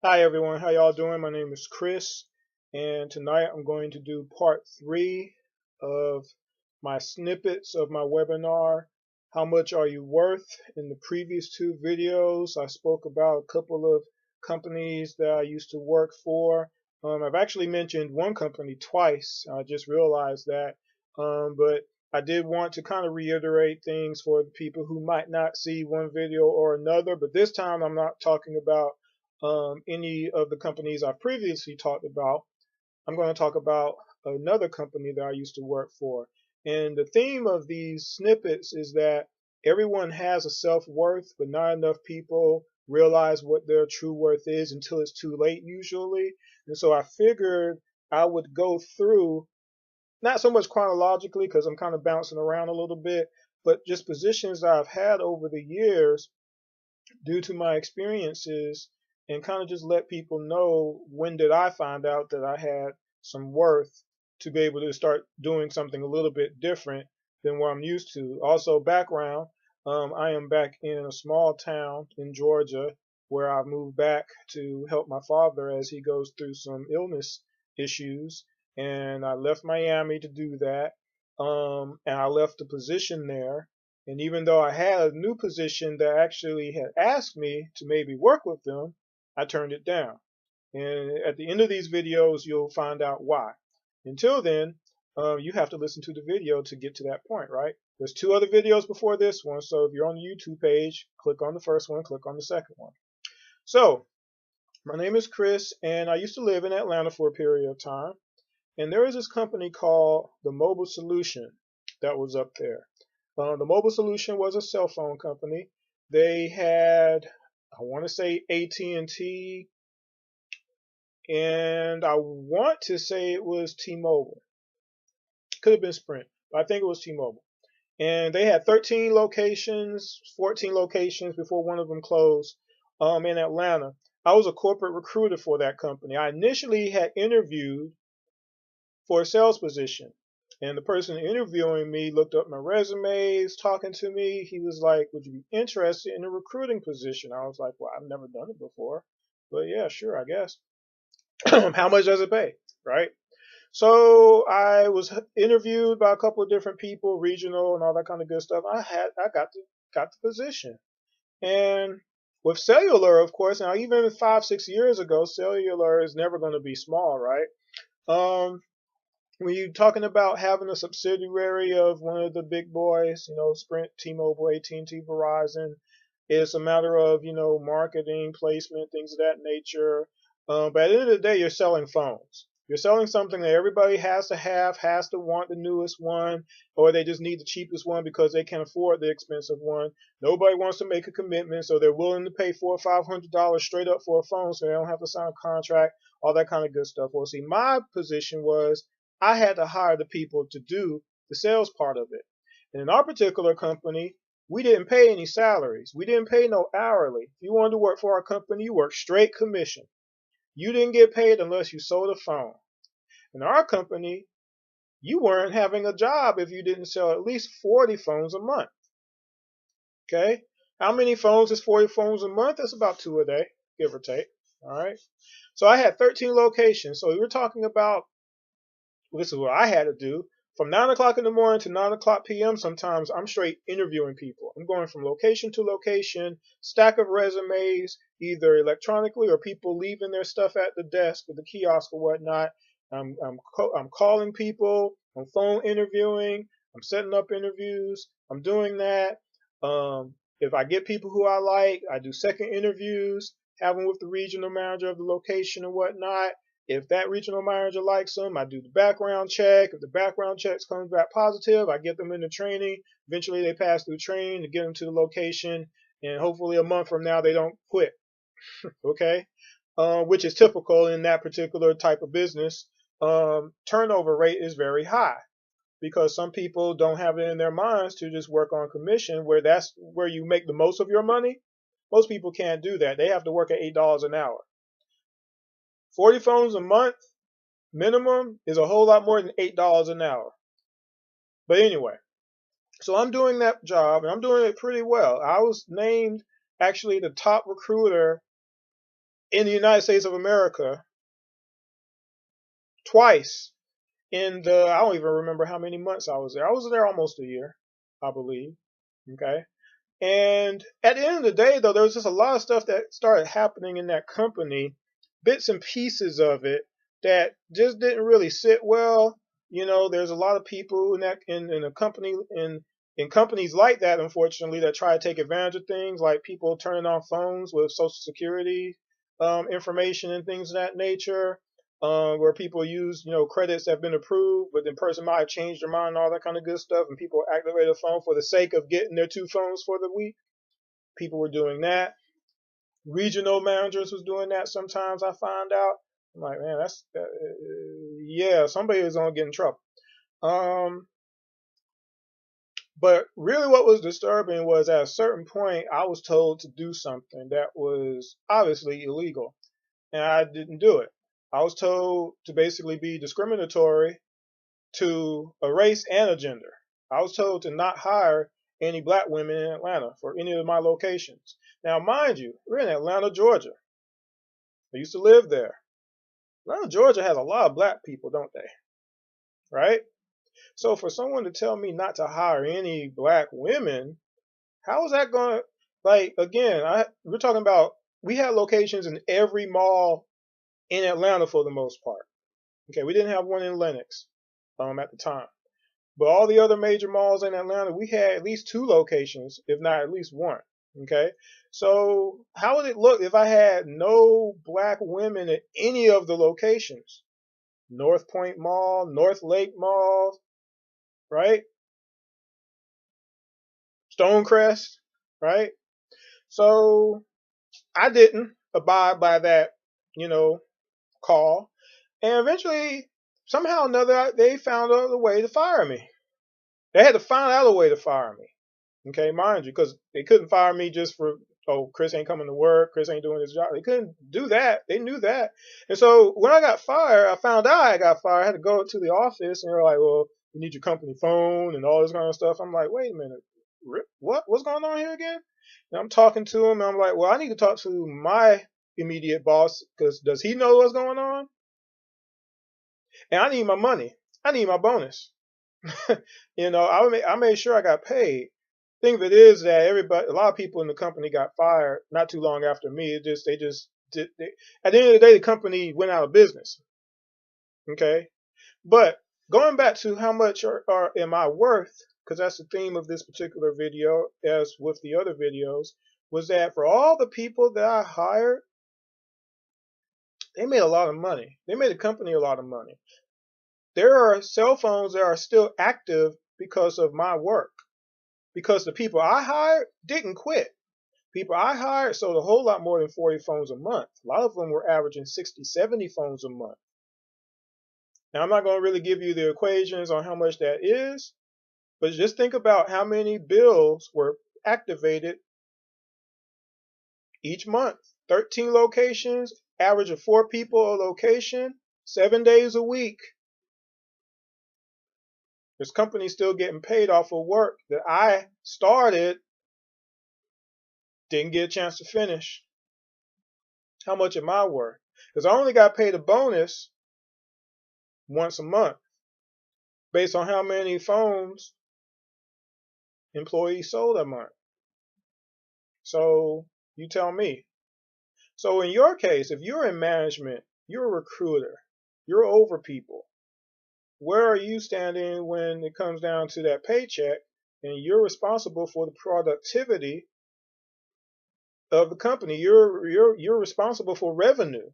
Hi everyone, how y'all doing? My name is Chris, and tonight I'm going to do part 3 of my snippets of my webinar, How Much Are You Worth? In the previous two videos, I spoke about a couple of companies that I used to work for. I've actually mentioned one company twice. I just realized that, but I did want to kind of reiterate things for the people who might not see one video or another, but this time I'm not talking about any of the companies I've previously talked about. I'm going to talk about another company that I used to work for. And the theme of these snippets is that everyone has a self worth, but not enough people realize what their true worth is until it's too late, usually. And so I figured I would go through, not so much chronologically, because I'm kind of bouncing around a little bit, but just positions that I've had over the years due to my experiences and kind of just let people know when did I find out that I had some worth to be able to start doing something a little bit different than what I'm used to. Also, background, I am back in a small town in Georgia where I moved back to help my father as he goes through some illness issues. And I left Miami to do that. And I left the position there, and even though I had a new position that actually had asked me to maybe work with them, I turned it down. And at the end of these videos, you'll find out why. Until then, you have to listen to the video to get to that point, right? There's two other videos before this one, so if you're on the YouTube page, click on the first one, click on the second one. So, my name is Chris, and I used to live in Atlanta for a period of time. And there is this company called the Mobile Solution that was up there. The Mobile Solution was a cell phone company. They had, I want to say AT&T, and T, and I want to say it was T-Mobile. Could have been Sprint, but I think it was T-Mobile. And they had 13 locations, 14 locations before one of them closed in Atlanta. I was a corporate recruiter for that company. I initially had interviewed for a sales position. And the person interviewing me looked up my resumes, talking to me. He was like, "Would you be interested in a recruiting position?" I was like, "Well, I've never done it before, but yeah, sure, I guess." How much does it pay? Right? So I was interviewed by a couple of different people, regional and all that kind of good stuff. I got the position. And with cellular, of course, now even 5, 6 years ago, cellular is never going to be small, right? Um, when you're talking about having a subsidiary of one of the big boys, Sprint, T-Mobile, AT&T, Verizon, it's a matter of, marketing, placement, things of that nature. But at the end of the day, you're selling phones. You're selling something that everybody has to want the newest one, or they just need the cheapest one because they can afford the expensive one. Nobody wants to make a commitment, so they're willing to pay $400 or $500 straight up for a phone, so they don't have to sign a contract, all that kind of good stuff. Well, see, my position was I had to hire the people to do the sales part of it. And in our particular company, we didn't pay any salaries. We didn't pay no hourly. If you wanted to work for our company, you worked straight commission. You didn't get paid unless you sold a phone. In our company, you weren't having a job if you didn't sell at least 40 phones a month. Okay? How many phones is 40 phones a month? That's about two a day, give or take. All right. So I had 13 locations. So we were talking about, this is what I had to do. From 9 o'clock in the morning to 9 o'clock p.m., sometimes I'm straight interviewing people. I'm going from location to location, stack of resumes, either electronically or people leaving their stuff at the desk or the kiosk or whatnot. I'm calling people, I'm phone interviewing, I'm setting up interviews, I'm doing that. If I get people who I like, I do second interviews, have them with the regional manager of the location and whatnot. If that regional manager likes them, I do the background check. If the background checks comes back positive, I get them into training. Eventually, they pass through training to get them to the location, and hopefully, a month from now, they don't quit. Okay, which is typical in that particular type of business. Turnover rate is very high because some people don't have it in their minds to just work on commission, where that's where you make the most of your money. Most people can't do that. They have to work at $8 an hour. 40 phones a month minimum is a whole lot more than $8 an hour. But anyway, so I'm doing that job and I'm doing it pretty well. I was named actually the top recruiter in the United States of America twice in the, I don't even remember how many months I was there. I was there almost a year, I believe. Okay. And at the end of the day, though, there was just a lot of stuff that started happening in that company, bits and pieces of it that just didn't really sit well. You know, there's a lot of people in that in a company in companies like that, unfortunately, that try to take advantage of things, like people turning on phones with Social Security information and things of that nature. Where people use, credits that have been approved, but the person might have changed their mind, all that kind of good stuff, and people activate a phone for the sake of getting their two phones for the week. People were doing that. Regional managers was doing that sometimes. I find out. I'm like, man, yeah, somebody is gonna get in trouble. But really, what was disturbing was at a certain point, I was told to do something that was obviously illegal, and I didn't do it. I was told to basically be discriminatory to a race and a gender. I was told to not hire any black women in Atlanta for any of my locations. Now, mind you, we're in Atlanta, Georgia. I used to live there. Atlanta, Georgia has a lot of black people, don't they? Right? So for someone to tell me not to hire any black women, how is that going to, like, again, we're talking about, we had locations in every mall in Atlanta for the most part. Okay, we didn't have one in Lenox at the time. But all the other major malls in Atlanta, we had at least two locations, if not at least one. Okay. So how would it look if I had no black women at any of the locations? North Point Mall, North Lake Mall, right? Stonecrest, right? So I didn't abide by that, call. And eventually, somehow or another, they found a way to fire me. They had to find out a way to fire me. Okay, mind you, because they couldn't fire me just for, oh, Chris ain't coming to work, Chris ain't doing his job. They couldn't do that. They knew that. And so when I got fired, I found out I got fired. I had to go to the office, and they're like, well, you need your company phone and all this kind of stuff. I'm like, wait a minute, what's going on here again? And I'm talking to him, and I'm like, well, I need to talk to my immediate boss, because does he know what's going on? And I need my money. I need my bonus. I made sure I got paid. Thing of it is that a lot of people in the company got fired not too long after me. At the end of the day, the company went out of business. Okay, but going back to how much am I worth? Because that's the theme of this particular video, as with the other videos, was that for all the people that I hired, they made a lot of money. They made the company a lot of money. There are cell phones that are still active because of my work. Because the people I hired didn't quit. People I hired sold a whole lot more than 40 phones a month. A lot of them were averaging 60, 70 phones a month. Now, I'm not going to really give you the equations on how much that is, but just think about how many bills were activated each month. 13 locations, average of 4 people a location, 7 days a week. This company's still getting paid off of work that I started, didn't get a chance to finish. How much am I worth? Because I only got paid a bonus once a month based on how many phones employees sold that month. So you tell me. So in your case, if you're in management, you're a recruiter, you're over people, where are you standing when it comes down to that paycheck, and you're responsible for the productivity of the company? You're responsible for revenue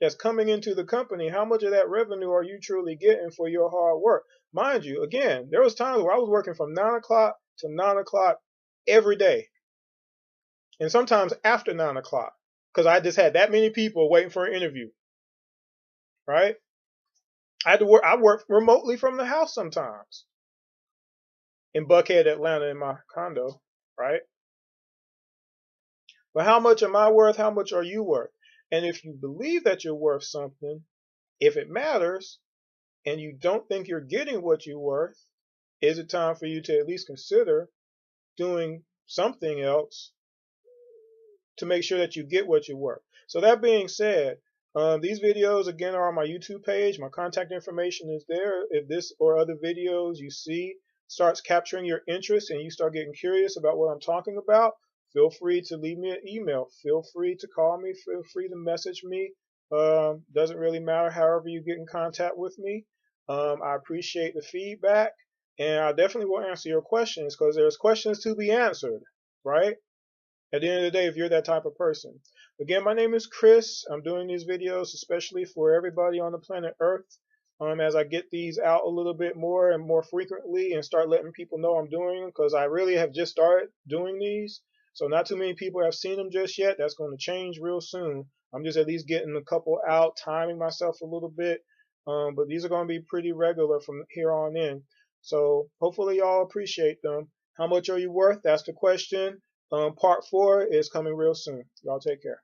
that's coming into the company. How much of that revenue are you truly getting for your hard work? Mind you, again, there was times where I was working from 9 o'clock to 9 o'clock every day, and sometimes after 9 o'clock, because I just had that many people waiting for an interview, right? I work remotely from the house sometimes in Buckhead, Atlanta, in my condo, right? But how much am I worth? How much are you worth? And if you believe that you're worth something, if it matters, and you don't think you're getting what you're worth, is it time for you to at least consider doing something else to make sure that you get what you're worth. So that being said, these videos again are on my YouTube page. My contact information is there. If this or other videos you see starts capturing your interest and you start getting curious about what I'm talking about, feel free to leave me an email. Feel free to call me. Feel free to message me. Doesn't really matter however you get in contact with me. I appreciate the feedback, and I definitely will answer your questions because there's questions to be answered, right? At the end of the day, if you're that type of person. Again, my name is Chris. I'm doing these videos especially for everybody on the planet Earth. As I get these out a little bit more and more frequently and start letting people know I'm doing them, because I really have just started doing these. So not too many people have seen them just yet. That's going to change real soon. I'm just at least getting a couple out, timing myself a little bit. But these are going to be pretty regular from here on in. So hopefully y'all appreciate them. How much are you worth? That's the question. Part 4 is coming real soon. Y'all take care.